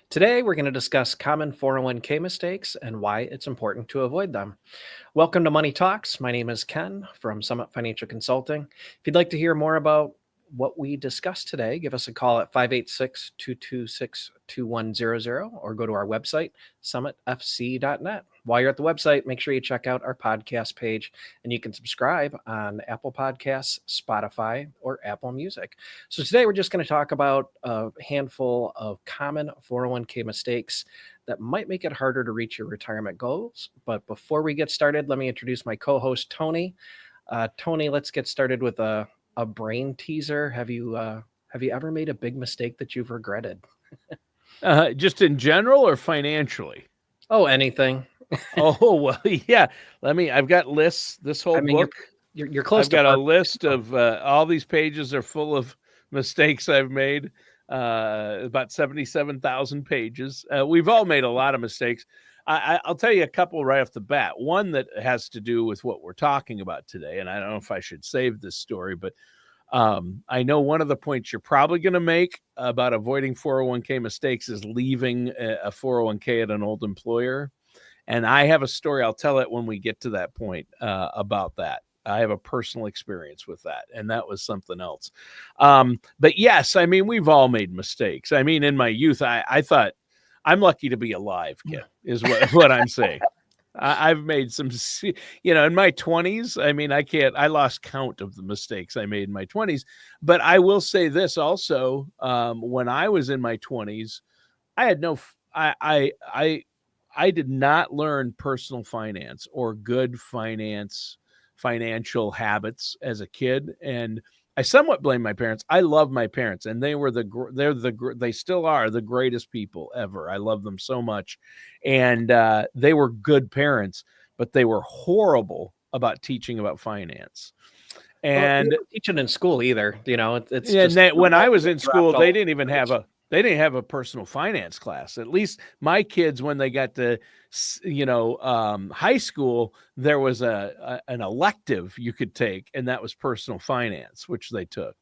Today, we're going to discuss common 401k mistakes and why it's important to avoid them. Welcome to Money Talks. My name is Ken from Summit Financial Consulting. If you'd like to hear more about what we discussed today, give us a call at 586-226-2100 or go to our website, summitfc.net. While you're at the website, make sure you check out our podcast page, and you can subscribe on Apple Podcasts, Spotify, or Apple Music. So today we're just going to talk about a handful of common 401k mistakes that might make it harder to reach your retirement goals. But before we get started, let me introduce my co-host, Tony. Tony, let's get started with a brain teaser. Have you ever made a big mistake that you've regretted? Just in general or financially? Oh, anything. Oh, well, yeah. I've got lists. This whole book. You're close I've to got a perfect. list of all these pages are full of mistakes I've made. About 77,000 pages. We've all made a lot of mistakes. I'll tell you a couple right off the bat. One that has to do with what we're talking about today, and I don't know if I should save this story, but I know one of the points you're probably going to make about avoiding 401k mistakes is leaving a 401k at an old employer. And I have a story. I'll tell it when we get to that point about that. I have a personal experience with that, and that was something else. But yes, we've all made mistakes. In my youth, I thought I'm lucky to be alive, Ken, is what I'm saying. I've made some, in my 20s. I lost count of the mistakes I made in my 20s. But I will say this also, when I was in my 20s, I had I did not learn personal finance or good financial habits as a kid. And I somewhat blame my parents. I love my parents, and they still are the greatest people ever. I love them so much. And they were good parents, but they were horrible about teaching about finance. And well, teach it in school either. It's and just when I was in school, they they didn't have a personal finance class. At least my kids, when they got to, high school, there was an elective you could take, and that was personal finance, which they took.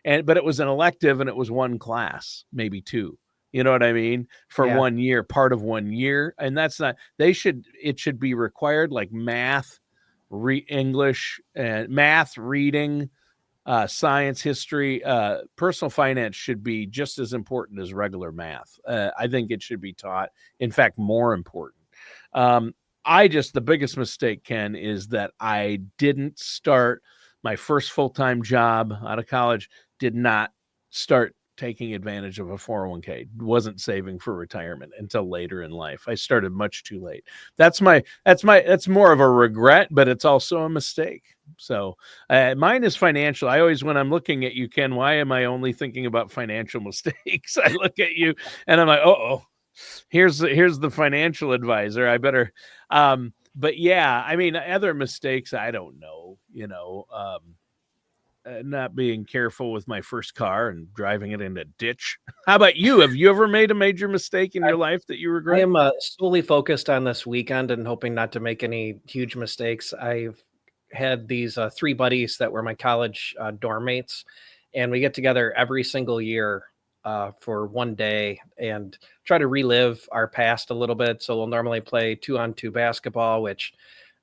But it was an elective, and it was one class, maybe two. You know what I mean? For 1 year, part of 1 year. And that's not, it should be required, like math, English, and math, reading, science, history. Personal finance should be just as important as regular math. I think it should be taught, in fact, more important. The biggest mistake, Ken, is that I didn't start my first full-time job out of college, did not start taking advantage of a 401k, wasn't saving for retirement until later in life. I started much too late. That's more of a regret, but it's also a mistake. So mine is financial. I always, when I'm looking at you, Ken, why am I only thinking about financial mistakes? I look at you and I'm like, oh, here's the financial advisor. I better, but yeah, other mistakes, I don't know, not being careful with my first car and driving it in a ditch. How about you? Have you ever made a major mistake in your life that you regret? I am solely focused on this weekend and hoping not to make any huge mistakes. I've had these 3 buddies that were my college dorm mates, and we get together every single year for 1 day and try to relive our past a little bit. So we'll normally play 2-on-2 basketball, which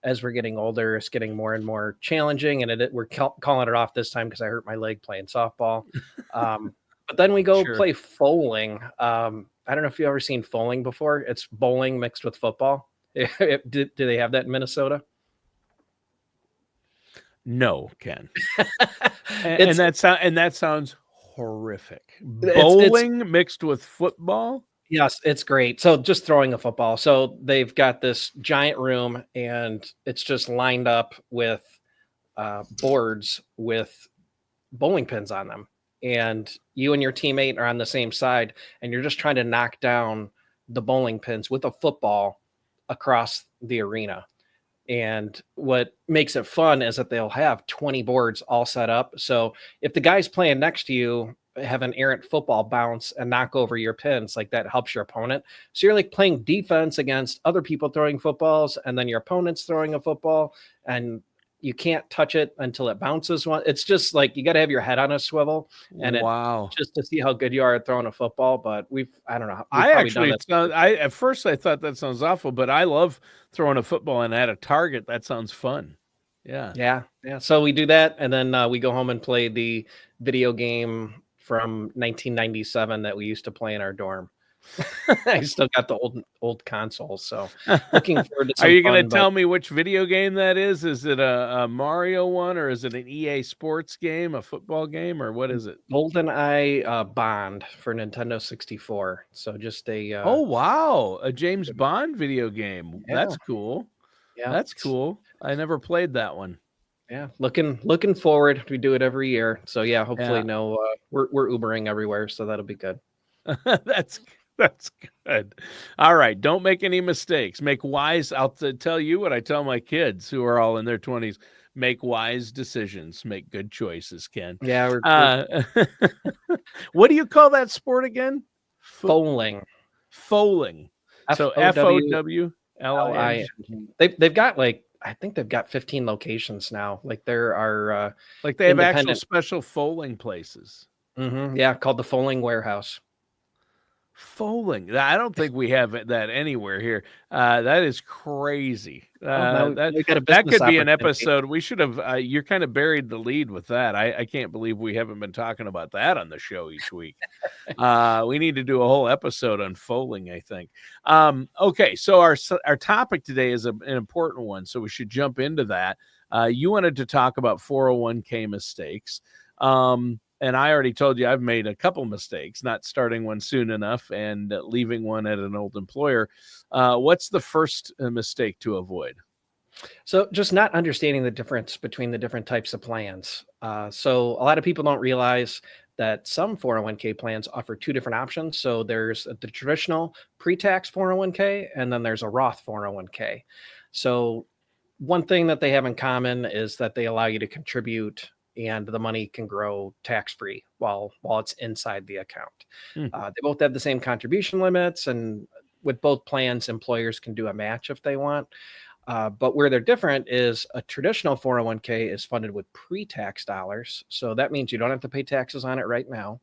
as we're getting older, it's getting more and more challenging. And we're calling it off this time because I hurt my leg playing softball. But then we go play Foing. I don't know if you've ever seen Foing before. It's bowling mixed with football. Do they have that in Minnesota? No, Ken. and that sounds horrific. Bowling mixed with football? Yes, it's great. So just throwing a football. So they've got this giant room, and it's just lined up with boards with bowling pins on them. And you and your teammate are on the same side, and you're just trying to knock down the bowling pins with a football across the arena. And what makes it fun is that they'll have 20 boards all set up. So if the guys playing next to you have an errant football bounce and knock over your pins, like that helps your opponent. So you're like playing defense against other people throwing footballs, and then your opponent's throwing a football. And You can't touch it until it bounces one. It's just like you got to have your head on a swivel, and Wow. just to see how good you are at throwing a football. But I don't know. We've I probably done actually, that. at first I thought that sounds awful, but I love throwing a football and at a target. That sounds fun. Yeah. Yeah. Yeah. So we do that. And then we go home and play the video game from 1997 that we used to play in our dorm. I still got the old console. So looking forward to Are some you going to fun. tell me which video game that is? Is it a Mario one, or is it an EA Sports game, a football game, or what is it? GoldenEye Bond for Nintendo 64. So just a Oh, wow. A James Bond video game. yeah. That's cool. Yeah. That's cool. I never played that one. Yeah, looking forward. We do it every year, so yeah. Hopefully, Yeah. we're Ubering everywhere, so that'll be good. That's good. All right, don't make any mistakes. Make wise. I'll tell you what I tell my kids who are all in their 20s. Make wise decisions. Make good choices, Ken. Yeah, What do you call that sport again? Foling. Foling. So FOWLING. They've got I think they've got 15 locations now. Like there are like they have actual special foaling places. Yeah, called the Foling Warehouse. Foaling. I don't think we have that anywhere here. That is crazy. That could be an episode. We should have. You're kind of buried the lead with that. I can't believe we haven't been talking about that on the show each week. We need to do a whole episode on foaling, I think. Okay, so our topic today is an important one, so we should jump into that. You wanted to talk about 401k mistakes. And I already told you I've made a couple mistakes, not starting one soon enough and leaving one at an old employer. What's the first mistake to avoid? So just not understanding the difference between the different types of plans. So a lot of people don't realize that some 401k plans offer two different options. So there's the traditional pre-tax 401k, and then there's a Roth 401k. So one thing that they have in common is that they allow you to contribute, and the money can grow tax-free while it's inside the account. They both have the same contribution limits, and with both plans, employers can do a match if they want. But where they're different is a traditional 401k is funded with pre-tax dollars. So that means you don't have to pay taxes on it right now.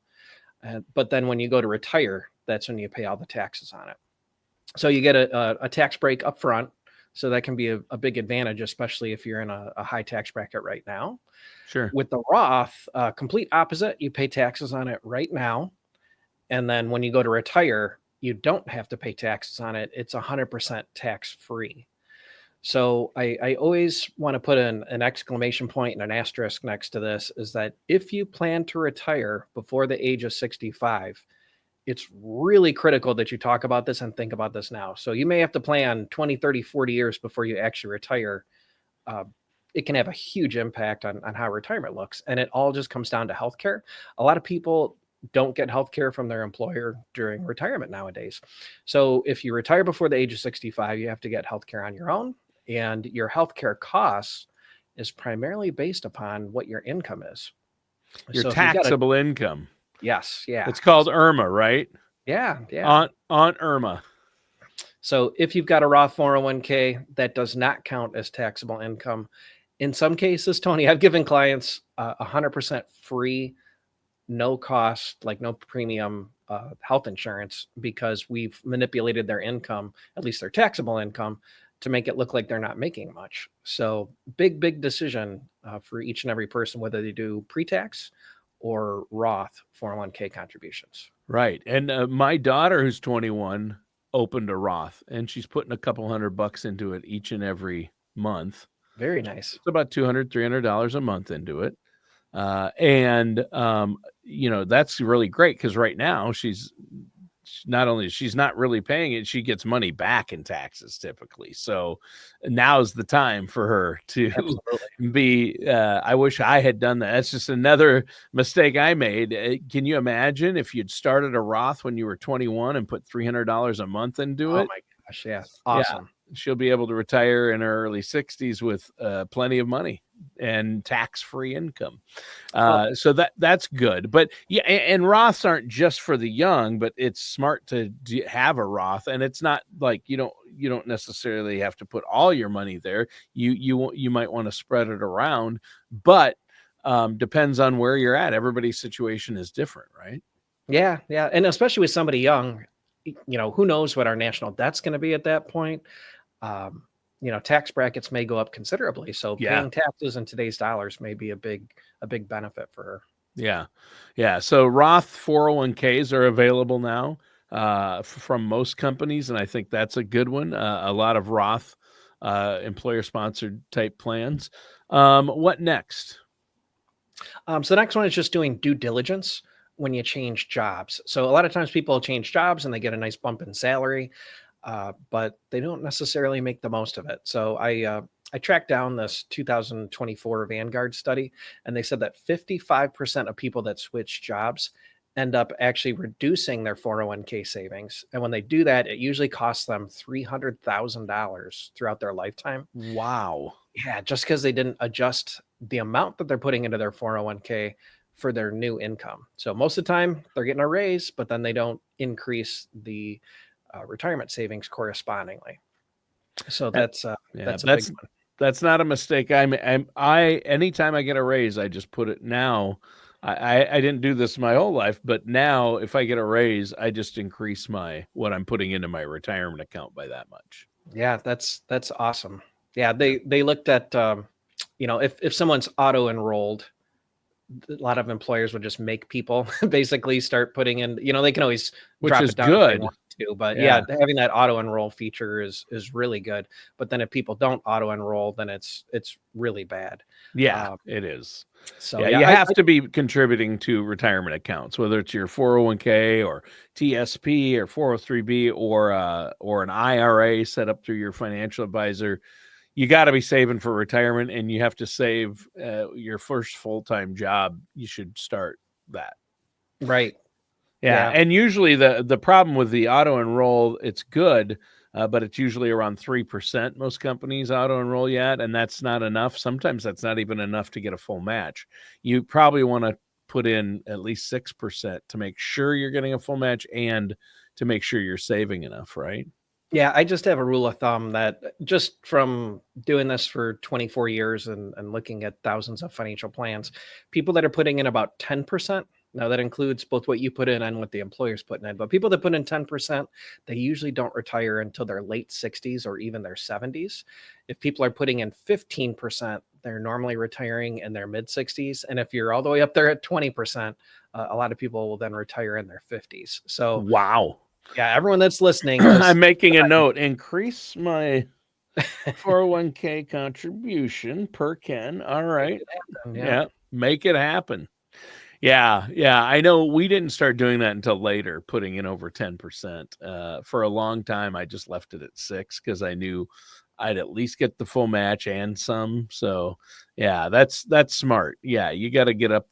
But then when you go to retire, that's when you pay all the taxes on it. So you get a tax break up front. So that can be a big advantage, especially if you're in a high tax bracket right now. Sure. With the Roth, complete opposite. You pay taxes on it right now. And then when you go to retire, you don't have to pay taxes on it. It's 100% tax-free. So I always want to put an exclamation point and an asterisk next to this, is that if you plan to retire before the age of 65, it's really critical that you talk about this and think about this now. So you may have to plan 20, 30, 40 years before you actually retire. It can have a huge impact on how retirement looks. And it all just comes down to healthcare. A lot of people don't get healthcare from their employer during retirement nowadays. So if you retire before the age of 65, you have to get healthcare on your own. And your healthcare costs is primarily based upon what your income is. Your taxable income. Yes. Yeah. It's called IRMA, right? Yeah. Yeah. Aunt Irma. So if you've got a Roth 401k, that does not count as taxable income. In some cases, Tony, I've given clients 100% free, no cost, like no premium health insurance, because we've manipulated their income, at least their taxable income, to make it look like they're not making much. So big decision for each and every person, whether they do pre-tax or Roth 401k contributions. Right. And my daughter, who's 21, opened a Roth, and she's putting a couple $100 into it each and every month. Very nice. It's about $200, $300 a month into it. And that's really great, because right now she's not really paying it, she gets money back in taxes typically. So now's the time for her to be, I wish I had done that. That's just another mistake I made. Can you imagine if you'd started a Roth when you were 21 and put $300 a month into it? Oh my gosh. Yeah. Awesome. Yeah. She'll be able to retire in her early 60s with plenty of money and tax-free income. So that's good. But yeah, and Roths aren't just for the young, but it's smart to have a Roth. And it's not like you you don't necessarily have to put all your money there. You might want to spread it around, but depends on where you're at. Everybody's situation is different, right? Yeah, yeah, and especially with somebody young, who knows what our national debt's going to be at that point. Um, tax brackets may go up considerably, so Yeah. paying taxes in today's dollars may be a big benefit for her. Yeah. Yeah. So Roth 401ks are available now from most companies, and I think that's a good one. A lot of Roth employer-sponsored type plans. What next? So the next one is just doing due diligence when you change jobs. So a lot of times people change jobs and they get a nice bump in salary, but they don't necessarily make the most of it. So I tracked down this 2024 Vanguard study, and they said that 55% of people that switch jobs end up actually reducing their 401k savings. And when they do that, it usually costs them $300,000 throughout their lifetime. Wow. Yeah, just because they didn't adjust the amount that they're putting into their 401k for their new income. So most of the time they're getting a raise, but then they don't increase the retirement savings correspondingly. So that's a big one. That's not a mistake. Anytime I get a raise, I just put it now. I didn't do this my whole life, but now if I get a raise, I just increase what I'm putting into my retirement account by that much. Yeah, that's awesome. Yeah, they looked at if someone's auto enrolled, a lot of employers would just make people basically start putting in, they can always drop it down if they want to, but yeah, having that auto enroll feature is really good. But then if people don't auto enroll, then it's really bad. Yeah, it is. So yeah, you have to be contributing to retirement accounts, whether it's your 401k or TSP or 403b or an IRA set up through your financial advisor. You got to be saving for retirement, and you have to save your first full-time job. You should start that. Right. Yeah. And usually the problem with the auto enroll, it's good, but it's usually around 3%. Most companies auto enroll yet, and that's not enough. Sometimes that's not even enough to get a full match. You probably want to put in at least 6% to make sure you're getting a full match and to make sure you're saving enough, right? Yeah, I just have a rule of thumb that just from doing this for 24 years and looking at thousands of financial plans, people that are putting in about 10%, now that includes both what you put in and what the employer's putting in, but people that put in 10%, they usually don't retire until their late 60s or even their 70s. If people are putting in 15%, they're normally retiring in their mid 60s. And if you're all the way up there at 20%, a lot of people will then retire in their 50s. So, wow. Yeah, everyone that's listening, I'm making a note. Increase my 401k contribution per Ken. All right. Yeah, make it happen. Yeah. I know we didn't start doing that until later, putting in over 10%. For a long time, I just left it at 6 because I knew I'd at least get the full match and some. So yeah, that's smart. Yeah, you got to get up.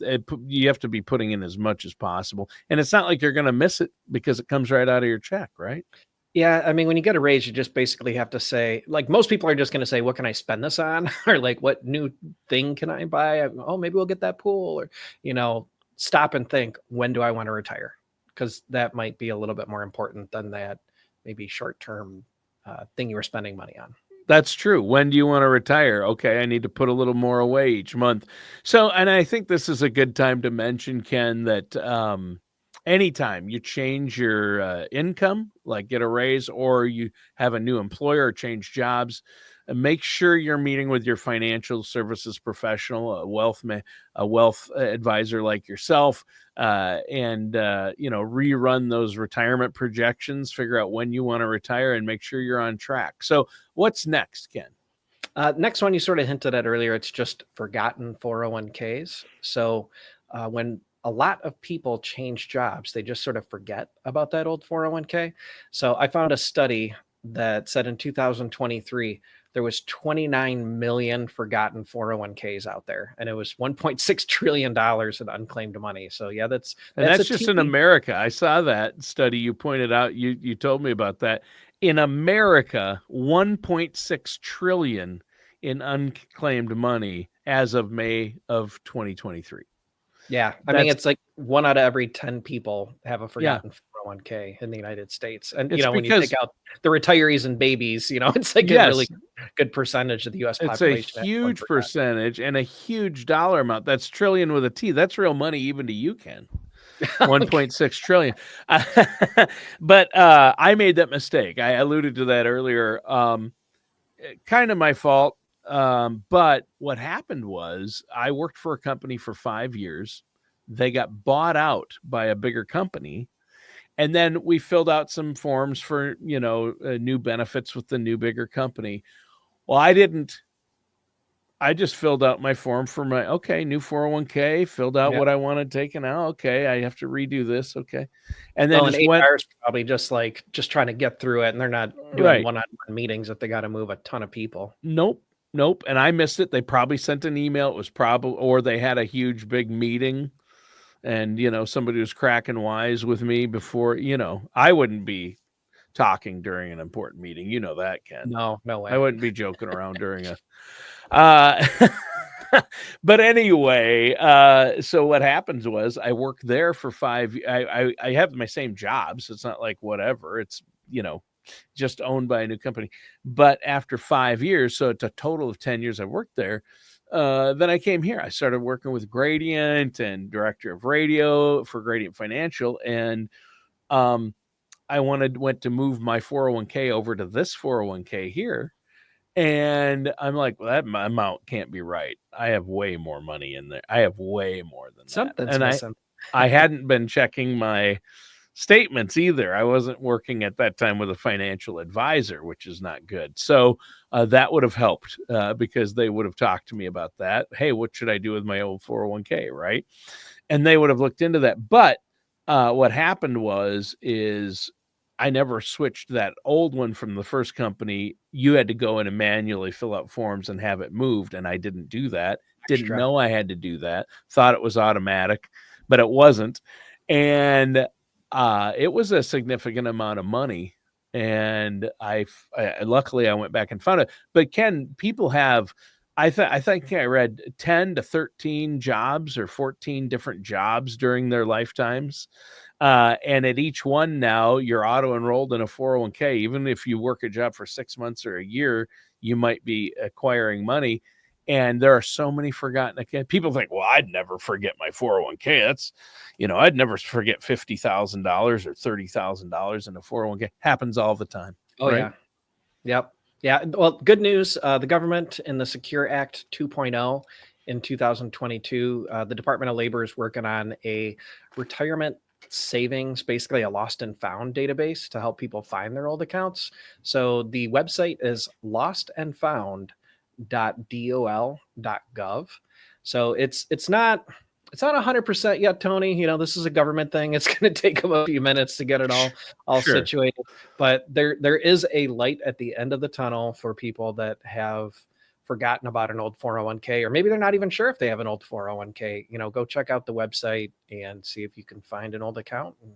You have to be putting in as much as possible, and it's not like you're going to miss it because it comes right out of your check, right? Yeah, I mean, when you get a raise, you just basically have to say, like, most people are just going to say, "What can I spend this on?" or like, "What new thing can I buy?" Oh, maybe we'll get that pool, or stop and think, when do I want to retire? Because that might be a little bit more important than that maybe short-term thing you were spending money on. That's true. When do you want to retire? Okay, I need to put a little more away each month. So, and I think this is a good time to mention, Ken, that anytime you change your income, like get a raise, or you have a new employer or change jobs, make sure you're meeting with your financial services professional, a wealth advisor like yourself, and rerun those retirement projections, figure out when you want to retire, and make sure you're on track. So what's next, Ken? Next one you sort of hinted at earlier, it's just forgotten 401ks. So when a lot of people change jobs, they just sort of forget about that old 401k. So I found a study that said in 2023, there was 29 million forgotten 401ks out there, and it was $1.6 trillion in unclaimed money. So yeah, that's just in America. I saw that study you pointed out. You told me about that. In America, 1.6 trillion in unclaimed money as of May of 2023. Yeah. I mean, That's it's like 1 out of every 10 people have a yeah. forgotten 401k in the United States. And, It's when you take because out the retirees and babies, it's like a really yes, good percentage of the US it's a population has one huge forgotten. percentage and a huge dollar amount. That's trillion with a T. That's real money even to you, Ken. 1.6 trillion. But I made that mistake. I alluded to that earlier. Kind of my fault. But what happened was I worked for a company for 5 years. They got bought out by a bigger company. And then we filled out some forms for, new benefits with the new bigger company. Well, I didn't. I just filled out my form for my new 401k, filled out Yeah. what I wanted taken out. Okay, I have to redo this. Okay. And then Well, and just went HR is probably just trying to get through it, and they're not doing right. one-on-one meetings if they got to move a ton of people. Nope. Nope. And I missed it. They probably sent an email. It was probably, or they had a huge big meeting and, somebody was cracking wise with me before, I wouldn't be talking during an important meeting. You know that, Ken. No, no I way. wouldn't be joking around during uh, but anyway, so what happens was I worked there for 5 I have my same job, so it's not like whatever. It's, just owned by a new company. But after 5 years, so it's a total of 10 years I worked there. Then I came here. I started working with Gradient and director of radio for Gradient Financial. And I went to move my 401k over to this 401k here. And I'm like, well, that amount can't be right. I have way more money in there. I have way more than that. Something's And missing. I hadn't been checking my statements either. I wasn't working at that time with a financial advisor, which is not good. So that would have helped because they would have talked to me about that. Hey, what should I do with my old 401k? Right. And they would have looked into that. But what happened is I never switched that old one from the first company. You had to go in and manually fill out forms and have it moved. And I didn't do that. Didn't Extra. know I had to do that. Thought it was automatic, but it wasn't. And it was a significant amount of money. And I luckily I went back and found it. But Ken, people have, I think I read 10 to 13 jobs or 14 different jobs during their lifetimes. And at each one now, you're auto enrolled in a 401k. Even if you work a job for 6 months or a year, you might be acquiring money. And there are so many forgotten accounts. People think, well, I'd never forget my 401k. That's, I'd never forget $50,000 or $30,000 in a 401k. Happens all the time. Oh, right? yeah. Yep. Yeah. Well, good news. The government in the Secure Act 2.0 in 2022, the Department of Labor is working on a retirement savings, basically a lost and found database to help people find their old accounts. So the website is lostandfound.dol.gov. So it's not 100% yet, Tony. This is a government thing. It's going to take them a few minutes to get it all Sure. situated. But there is a light at the end of the tunnel for people that have forgotten about an old 401k, or maybe they're not even sure if they have an old 401k. Go check out the website and see if you can find an old account. And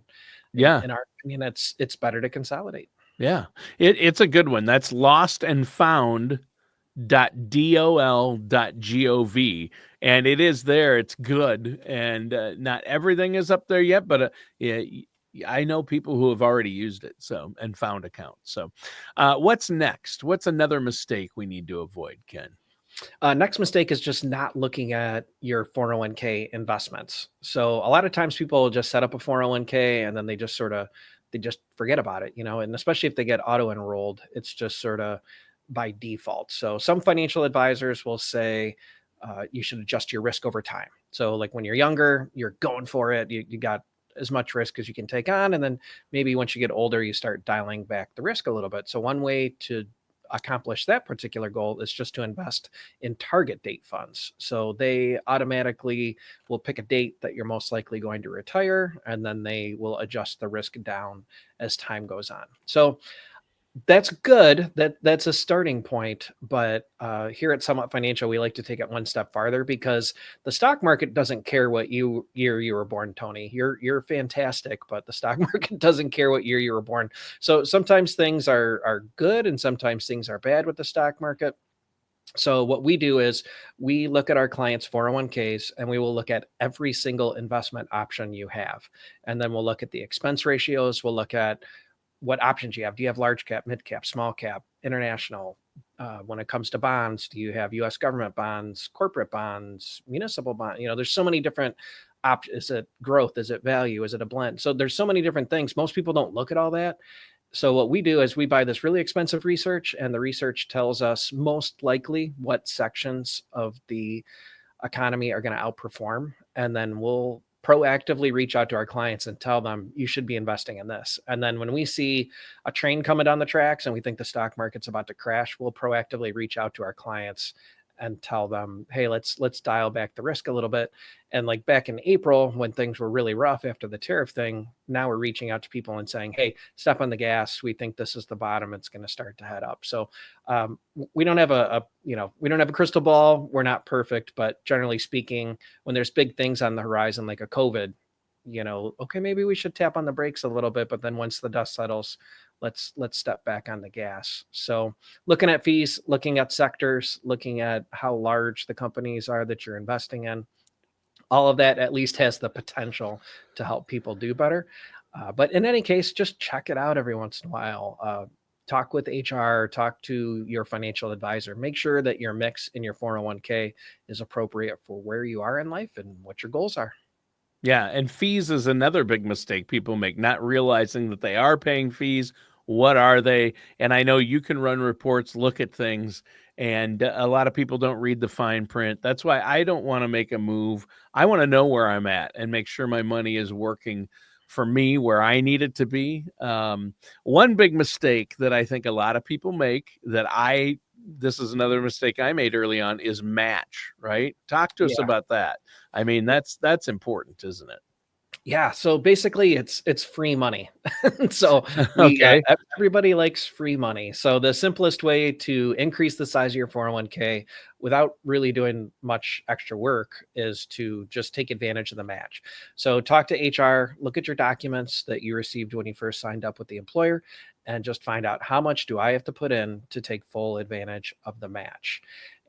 Yeah. in our opinion, it's better to consolidate. Yeah. It's a good one. That's lostandfound.dol.gov. And it is there. It's good. And not everything is up there yet, but yeah, I know people who have already used it and found accounts. So what's next? What's another mistake we need to avoid, Ken? Next mistake is just not looking at your 401k investments. So a lot of times people just set up a 401k and then they just forget about it, and especially if they get auto enrolled, it's just sort of by default. So some financial advisors will say you should adjust your risk over time. So like when you're younger, you're going for it. You got as much risk as you can take on. And then maybe once you get older, you start dialing back the risk a little bit. So one way to accomplish that particular goal is just to invest in target date funds. So they automatically will pick a date that you're most likely going to retire, and then they will adjust the risk down as time goes on. So that's good. That's a starting point. But here at Summit Financial, we like to take it one step farther, because the stock market doesn't care what year you were born, Tony. You're fantastic, but the stock market doesn't care what year you were born. So sometimes things are good and sometimes things are bad with the stock market. So what we do is we look at our clients' 401ks and we will look at every single investment option you have. And then we'll look at the expense ratios. We'll look at what options you have. Do you have large cap, mid cap, small cap, international? When it comes to bonds, do you have US government bonds, corporate bonds, municipal bonds? There's so many different options. Is it growth? Is it value? Is it a blend? So there's so many different things. Most people don't look at all that. So what we do is we buy this really expensive research, and the research tells us most likely what sections of the economy are going to outperform. And then we'll proactively reach out to our clients and tell them you should be investing in this. And then when we see a train coming down the tracks and we think the stock market's about to crash, we'll proactively reach out to our clients and tell them, hey, let's dial back the risk a little bit. And like back in April, when things were really rough after the tariff thing, now we're reaching out to people and saying, hey, step on the gas. We think this is the bottom. It's going to start to head up. So we don't have we don't have a crystal ball. We're not perfect, but generally speaking, when there's big things on the horizon, like a COVID, okay, maybe we should tap on the brakes a little bit, but then once the dust settles, let's step back on the gas. So looking at fees, looking at sectors, looking at how large the companies are that you're investing in, all of that at least has the potential to help people do better. But in any case, just check it out every once in a while. Talk with HR, talk to your financial advisor. Make sure that your mix in your 401k is appropriate for where you are in life and what your goals are. Yeah, and fees is another big mistake people make, not realizing that they are paying fees. What are they? And I know you can run reports, look at things, and a lot of people don't read the fine print. That's why I don't want to make a move. I want to know where I'm at and make sure my money is working for me where I need it to be. One big mistake that I think a lot of people make this is another mistake I made early on, is match, right? Talk to us Yeah. about that. I mean, that's important, isn't it? Yeah, so basically it's free money. So Okay. everybody likes free money. So the simplest way to increase the size of your 401k without really doing much extra work is to just take advantage of the match. So talk to HR, look at your documents that you received when you first signed up with the employer, and just find out how much do I have to put in to take full advantage of the match.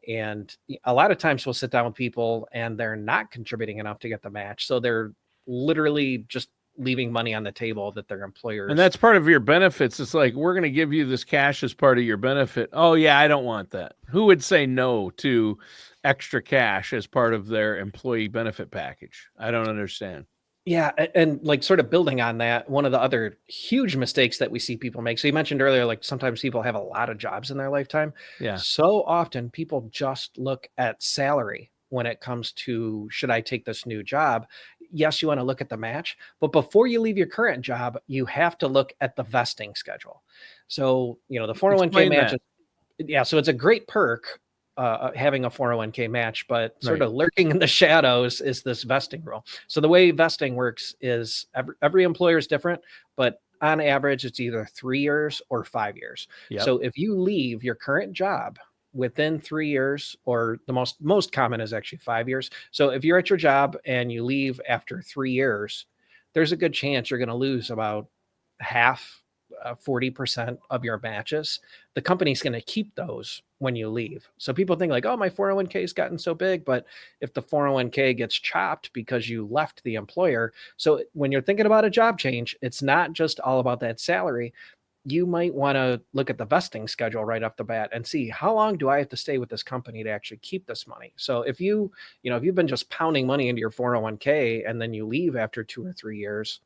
And a lot of times we'll sit down with people and they're not contributing enough to get the match. So they're literally just leaving money on the table that their And employers. that's part of your benefits. It's like, we're going to give you this cash as part of your benefit. Oh, yeah, I don't want that. Who would say no to extra cash as part of their employee benefit package? I don't understand. Yeah, and like sort of building on that, one of the other huge mistakes that we see people make. So you mentioned earlier, like sometimes people have a lot of jobs in their lifetime. Yeah. So often people just look at salary when it comes to, should I take this new job? Yes, you want to look at the match, but before you leave your current job, you have to look at the vesting schedule. So, the 401k Explain match that. yeah, so it's a great perk having a 401k match, but sort Right. of lurking in the shadows is this vesting rule. So the way vesting works is every employer is different, but on average, it's either 3 years or 5 years. Yep. So if you leave your current job within 3 years, or the most common is actually 5 years. So if you're at your job and you leave after 3 years, there's a good chance you're going to lose about half 40% of your matches. The company's going to keep those when you leave. So people think like, oh, my 401k has gotten so big, but if the 401k gets chopped because you left the employer. So when you're thinking about a job change, it's not just all about that salary. You might want to look at the vesting schedule right off the bat and see, how long do I have to stay with this company to actually keep this money? So if if you've been just pounding money into your 401k and then you leave after 2 or 3 years,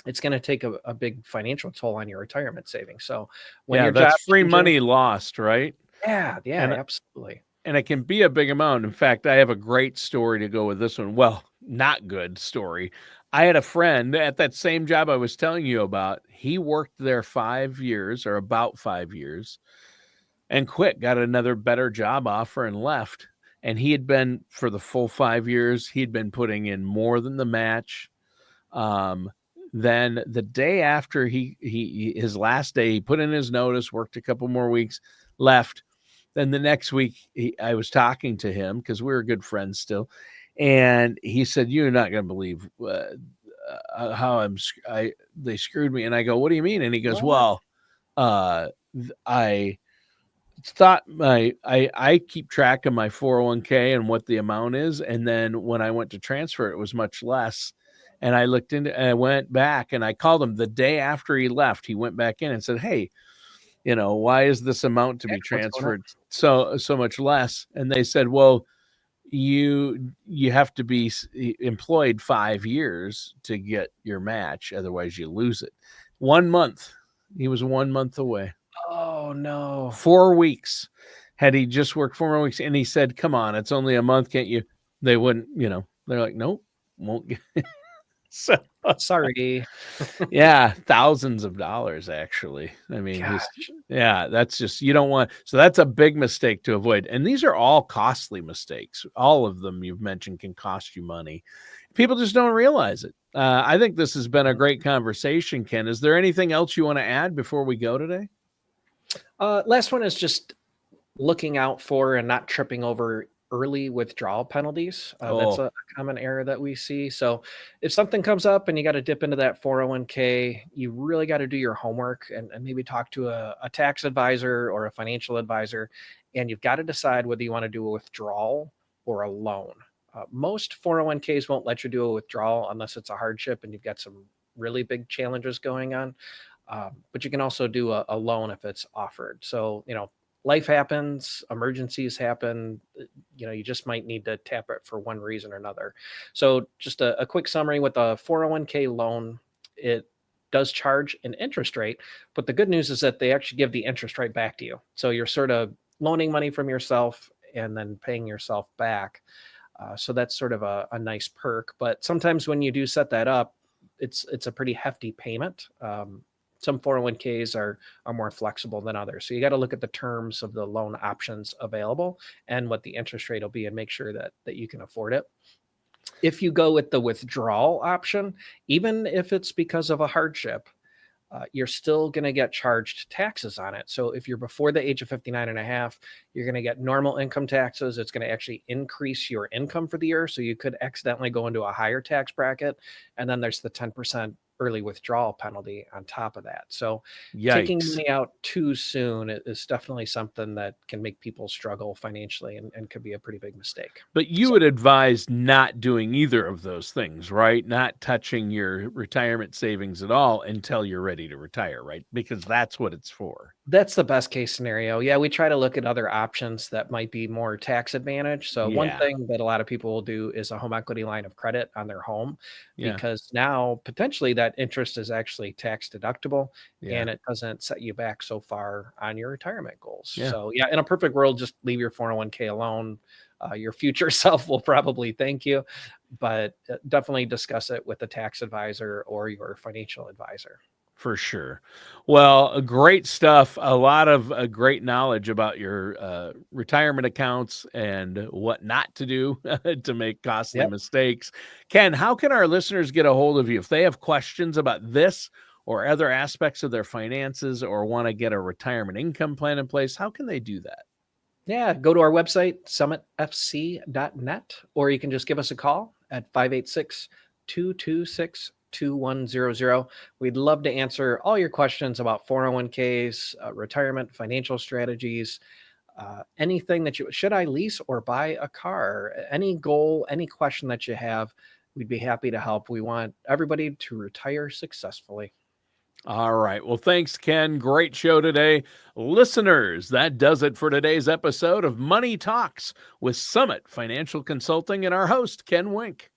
it's going to take a big financial toll on your retirement savings. So when Yeah, your job that's free changes, money lost, right? yeah, And absolutely. and it can be a big amount. In fact, I have a great story to go with this one. Well, not good story. I had a friend at that same job I was telling you about. He worked there 5 years, or about 5 years, and quit, got another better job offer and left. And he had been, for the full 5 years, he'd been putting in more than the match. Um, then the day after his last day, he put in his notice, worked a couple more weeks, left. Then the next week, I was talking to him because we were good friends still, and he said, "You're not going to believe how they screwed me." And I go, "What do you mean?" And he goes, What? "Well, I thought I keep track of my 401k and what the amount is, and then when I went to transfer, it was much less. And I looked into, and I went back, and I called him the day after he left. He went back in and said, "Hey, why is this amount to Yeah, be what's going on? transferred so much less?" And they said, "Well, you have to be employed 5 years to get your match, otherwise you lose it." 1 month. He was 1 month away. Oh no. 4 weeks. Had he just worked 4 more weeks, and he said, "Come on, it's only a month, can't you?" They wouldn't, they're like, "Nope, won't get." So Sorry. yeah, thousands of dollars actually. I mean, Gosh. that's just, you don't want, so that's a big mistake to avoid. And these are all costly mistakes. All of them you've mentioned can cost you money. People just don't realize it. I think this has been a great conversation, Ken. Is there anything else you want to add before we go today? Last one is just looking out for and not tripping over early withdrawal penalties. That's Oh, a common error that we see. So if something comes up and you got to dip into that 401k, you really got to do your homework and maybe talk to a tax advisor or a financial advisor. And you've got to decide whether you want to do a withdrawal or a loan. Most 401ks won't let you do a withdrawal unless it's a hardship and you've got some really big challenges going on. But you can also do a loan if it's offered. So, life happens, emergencies happen, you just might need to tap it for one reason or another. So just a quick summary with a 401k loan, it does charge an interest rate, but the good news is that they actually give the interest rate back to you. So you're sort of loaning money from yourself and then paying yourself back. So that's sort of a nice perk. But sometimes when you do set that up, it's a pretty hefty payment. Some 401ks are more flexible than others. So you got to look at the terms of the loan options available and what the interest rate will be and make sure that you can afford it. If you go with the withdrawal option, even if it's because of a hardship, you're still going to get charged taxes on it. So if you're before the age of 59 and a half, you're going to get normal income taxes. It's going to actually increase your income for the year. So you could accidentally go into a higher tax bracket. And then there's the 10% early withdrawal penalty on top of that. So taking yikes. money out too soon is definitely something that can make people struggle financially and could be a pretty big mistake. But you would advise not doing either of those things, right? Not touching your retirement savings at all until you're ready to retire, right? Because that's what it's for. That's the best case scenario. Yeah, we try to look at other options that might be more tax advantage. So one Yeah. thing that a lot of people will do is a home equity line of credit on their home Yeah. because now potentially that interest is actually tax deductible Yeah. and it doesn't set you back so far on your retirement goals. Yeah. So yeah, in a perfect world, just leave your 401k alone. Your future self will probably thank you, but definitely discuss it with a tax advisor or your financial advisor. For sure. Well, great stuff. A lot of great knowledge about your retirement accounts and what not to do to make costly Yep. mistakes. Ken, how can our listeners get a hold of you if they have questions about this or other aspects of their finances or want to get a retirement income plan in place? How can they do that? Yeah, go to our website, summitfc.net, or you can just give us a call at 586-226-2100. We'd love to answer all your questions about 401ks, retirement, financial strategies, anything that should I lease or buy a car? Any goal, any question that you have, we'd be happy to help. We want everybody to retire successfully. All right. Well, thanks, Ken. Great show today. Listeners, that does it for today's episode of Money Talks with Summit Financial Consulting and our host, Ken Wink.